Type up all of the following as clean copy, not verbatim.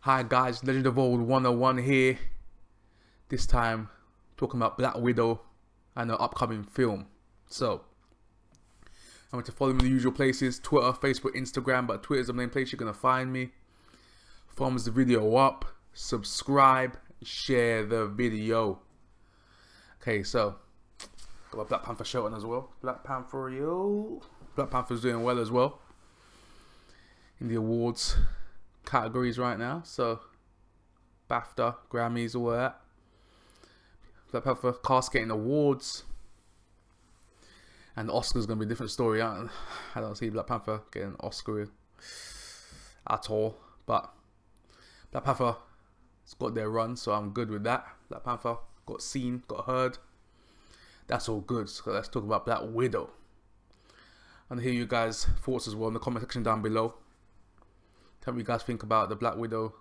Hi guys, Legend of Old 101 here. This time talking about Black Widow and her upcoming film. So, I'm going to follow me in the usual places: Twitter, Facebook, Instagram, but Twitter is the main place you're going to find me. Thumbs the video up, subscribe, share the video. Okay, so got my Black Panther shirt on as well. Black Panther, yo. Black Panther's doing well as well in the awards categories right now. So BAFTA, Grammys, all that. Black Panther cast getting awards, and the Oscar's gonna be a different story. I don't see Black Panther getting an Oscar at all, but Black Panther has got their run, so I'm good with that. Black Panther got seen, got heard. That's all good. So let's talk about Black Widow. And hear you guys' thoughts as well in the comment section down below. Tell me what you guys think about the Black Widow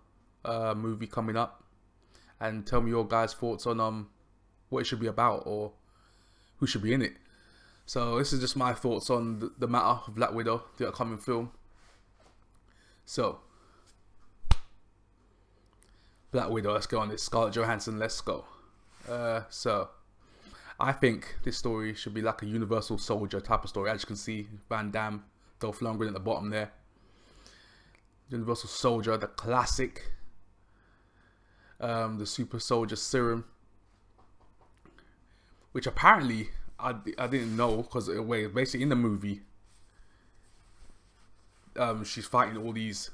movie coming up, and tell me your guys' thoughts on what it should be about or who should be in it. So this is just my thoughts on the matter of Black Widow, the upcoming film. So Black Widow, let's go on this. Scarlett Johansson, let's go. So I think this story should be like a Universal Soldier type of story. As you can see, Van Damme, Dolph Lundgren at the bottom there. Universal Soldier, the classic, the Super Soldier Serum, which apparently I didn't know, because basically in the movie, she's fighting all these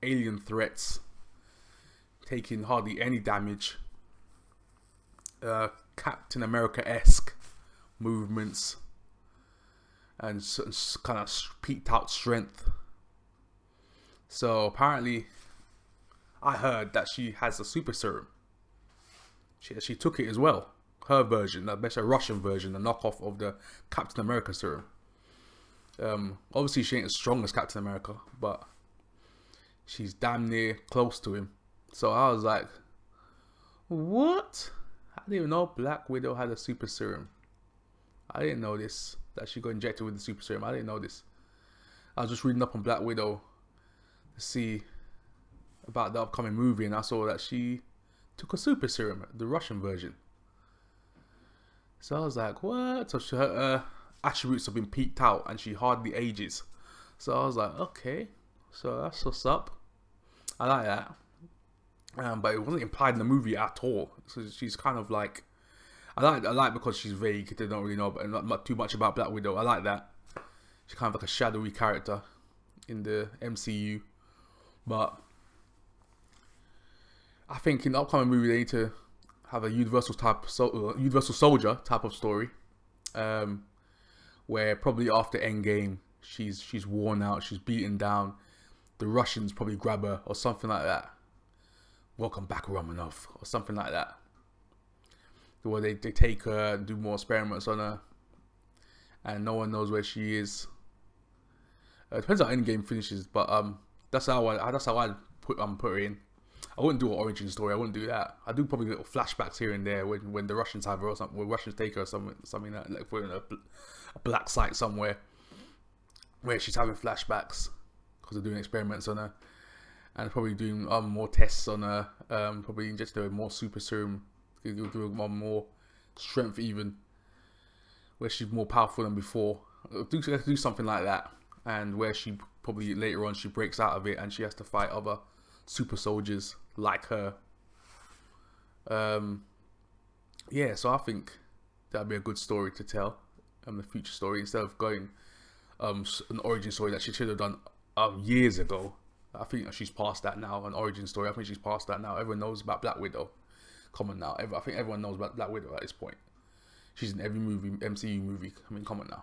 alien threats, taking hardly any damage. Captain America-esque movements and kind of peaked out strength. So apparently, I heard that she has a super serum. She took it as well. Her version, a Russian version, a knockoff of the Captain America serum. Obviously, she ain't as strong as Captain America, but she's damn near close to him. So I was like, what? I didn't even know Black Widow had a super serum. I didn't know this, that she got injected with the super serum. I didn't know this. I was just reading up on Black Widow to see about the upcoming movie, and I saw that she took a super serum, the Russian version. So I was like, what? So her attributes have been peaked out and she hardly ages. So I was like, okay, so that's what's up. I like that. But it wasn't implied in the movie at all. So she's kind of like, I like because she's vague. They don't really know, but not too much about Black Widow. I like that. She's kind of like a shadowy character in the MCU. But I think in the upcoming movie they need to have a Universal Soldier type of story, where probably after Endgame she's worn out, she's beaten down. The Russians probably grab her or something like that. Welcome back, Romanov, or something like that. Where they take her and do more experiments on her, and no one knows where she is. It depends how Endgame finishes, but that's how I put her in. I wouldn't do an origin story. I wouldn't do that. I do probably little flashbacks here and there when the Russians have her or something. When Russians take her or something like put in a black site somewhere where she's having flashbacks because they're doing experiments on her. And probably doing more tests on her, probably just doing more super serum, doing more strength even, where she's more powerful than before. Do something like that, and where she probably later on she breaks out of it and she has to fight other super soldiers like her. Yeah, so I think that'd be a good story to tell, the future story, instead of going an origin story that she should have done years ago. I think she's past that now, an origin story. I think she's past that now. Everyone knows about Black Widow. Come on now. I think everyone knows about Black Widow at this point. She's in every movie, MCU movie. I mean, come on now.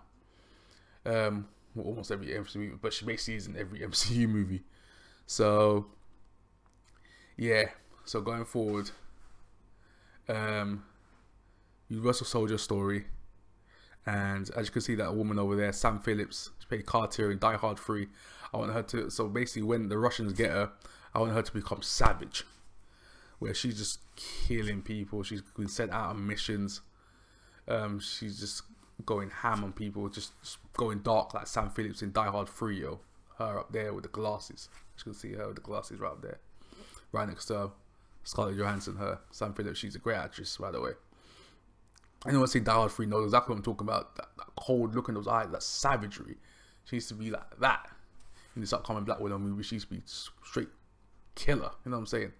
Well, almost every MCU movie, but she basically is in every MCU movie. So, yeah. So going forward, Universal Soldier story. And as you can see, that woman over there, Sam Phillips, she played Cartier in Die Hard 3. I want her to, so basically when the Russians get her, I want her to become savage, where she's just killing people. She's been sent out on missions. She's just going ham on people, just going dark like Sam Phillips in Die Hard 3, yo. Her up there with the glasses. You can see her with the glasses right up there. right next to Scarlett Johansson. Her Sam Phillips, she's a great actress, by the way. Anyone say Die Hard 3 knows exactly what I'm talking about. That cold look in those eyes, that savagery. She used to be like that in this upcoming Black Widow movie. She used to be straight killer. You know what I'm saying?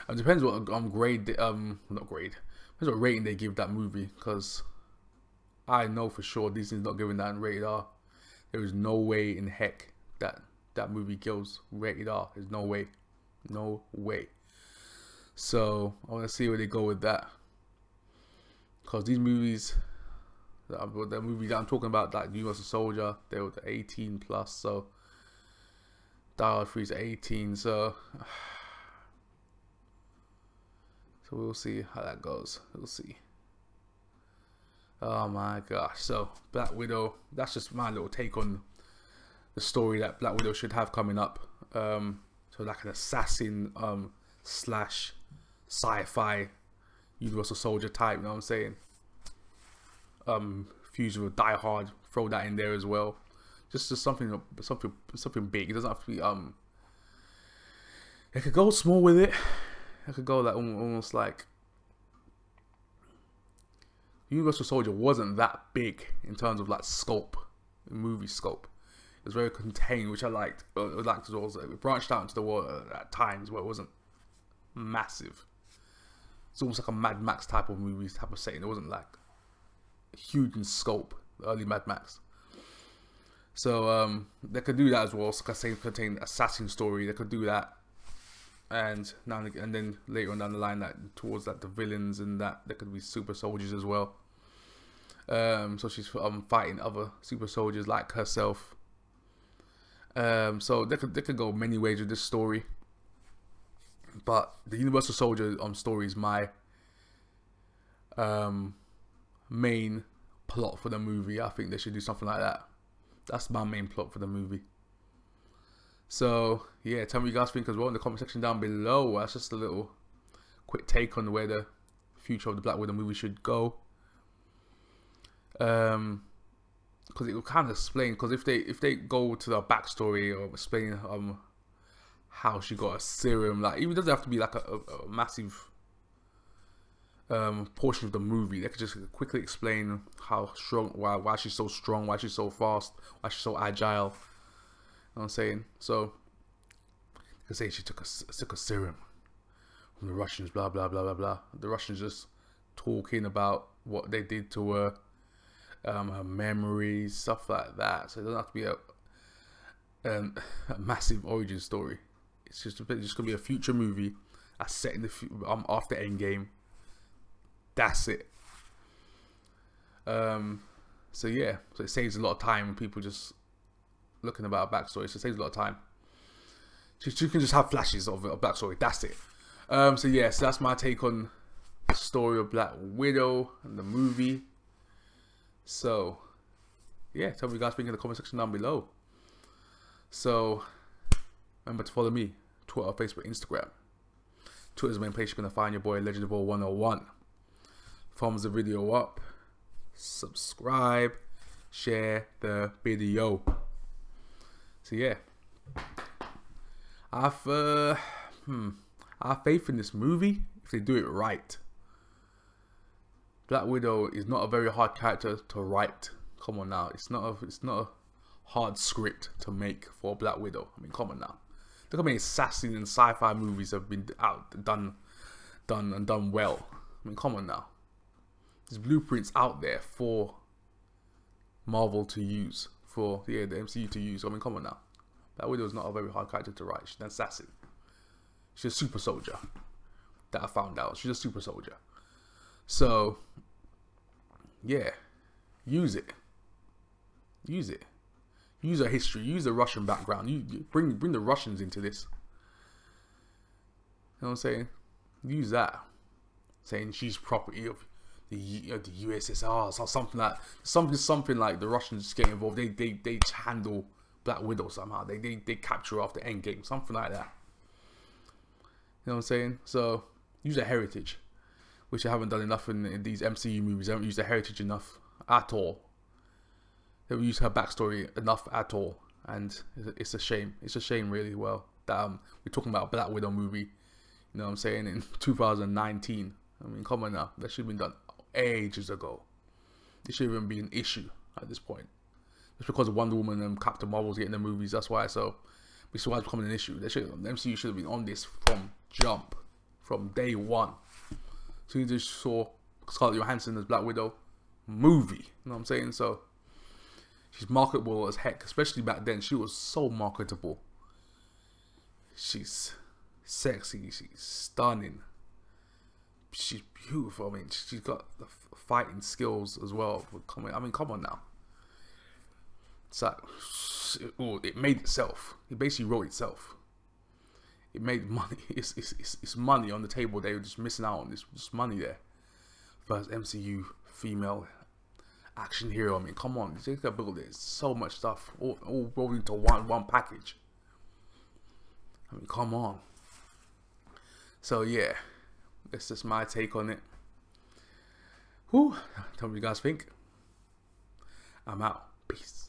It depends what grade, not grade. Depends what rating they give that movie, because I know for sure Disney's not giving that in rated R. There is no way in heck that that movie goes rated R. There's no way. No way. So I want to see where they go with that. Because these movies, the movie that I'm talking about, like Universal Soldier, they were the 18 plus. So Die Hard 3 is 18. So we'll see how that goes. We'll see. Oh my gosh. So Black Widow, that's just my little take on the story that Black Widow should have coming up. So like an assassin slash sci-fi Universal Soldier type, you know what I'm saying? Fusion with Die Hard, throw that in there as well. Just something big. It doesn't have to be it could go small with it. It could go like almost like Universal Soldier wasn't that big in terms of like scope, movie scope. It was very contained, which I liked. I liked as well. It branched out into the world at times where it wasn't massive. It's almost like a Mad Max type of movie, type of setting. It wasn't like huge in scope, the early Mad Max. So they could do that as well. So contain assassin story. They could do that, and then later on down the line, that towards like the villains and that there could be super soldiers as well. So she's fighting other super soldiers like herself. So they could go many ways with this story. But the Universal Soldier story is my main plot for the movie. I think they should do something like that. That's my main plot for the movie. So yeah, tell me what you guys think as well in the comment section down below. That's just a little quick take on where the future of the Black Widow movie should go. Because it will kind of explain. Because if they go to the backstory or explain how she got a serum, like even doesn't have to be like a massive portion of the movie. They could just quickly explain how strong, why she's so strong, why she's so fast, why she's so agile. You know what I'm saying? So they say she took a serum from the Russians, blah blah blah blah blah. The Russians just talking about what they did to her, her memories, stuff like that. So it doesn't have to be a massive origin story. It's just gonna be a future movie that's set in the after Endgame. That's it. So yeah, so it saves a lot of time when people just looking about a backstory. So it saves a lot of time. You can just have flashes of a backstory. That's it. So yeah, so that's my take on the story of Black Widow and the movie. So yeah, tell me what you guys think in the comment section down below. So remember to follow me, Twitter, Facebook, Instagram. Twitter's the main place you're going to find your boy Legend of All 101. Thumbs the video up, subscribe, share the video. So yeah, I have faith in this movie if they do it right. Black Widow is not a very hard character to write. Come on now, it's not a hard script to make for Black Widow. I mean, come on now. Look how many assassin and sci-fi movies have been done well. I mean, come on now. There's blueprints out there for Marvel to use, for the MCU to use. I mean, come on now. Black Widow is not a very hard character to write. She's an assassin. She's a super soldier. That I found out. She's a super soldier. So yeah, use it. Use it. Use her history. Use the Russian background. You bring the Russians into this. You know what I'm saying? Use that. Saying she's property of the USSR or something like something like the Russians get involved. They handle Black Widow somehow. They capture her after Endgame. Something like that. You know what I'm saying? So use her heritage, which I haven't done enough in these MCU movies. I haven't used her heritage enough at all. They haven't used her backstory enough at all, and it's a shame. It's a shame, really. Well, that we're talking about a Black Widow movie You know what I'm saying? In 2019. I mean, come on now. That should have been done ages ago. It shouldn't even be an issue at this point. Just because of Wonder Woman and Captain Marvel's getting the movies, that's why. So, this is why it's becoming an issue. The MCU should have been on this from jump, from day one. So you just saw Scarlett Johansson as Black Widow movie. You know what I'm saying? So, she's marketable as heck. Especially back then, she was so marketable. She's sexy. She's stunning. She's beautiful. I mean, she's got the fighting skills as well. I mean, come on now. It's like, it made itself. It basically wrote itself. It made money. It's money on the table. They were just missing out on this money there. First MCU female action hero. I mean, come on. Take a build it. So much stuff all rolled into one package. I mean, come on. So yeah, that's just my take on it. Whew. Tell me what you guys think. I'm out. Peace.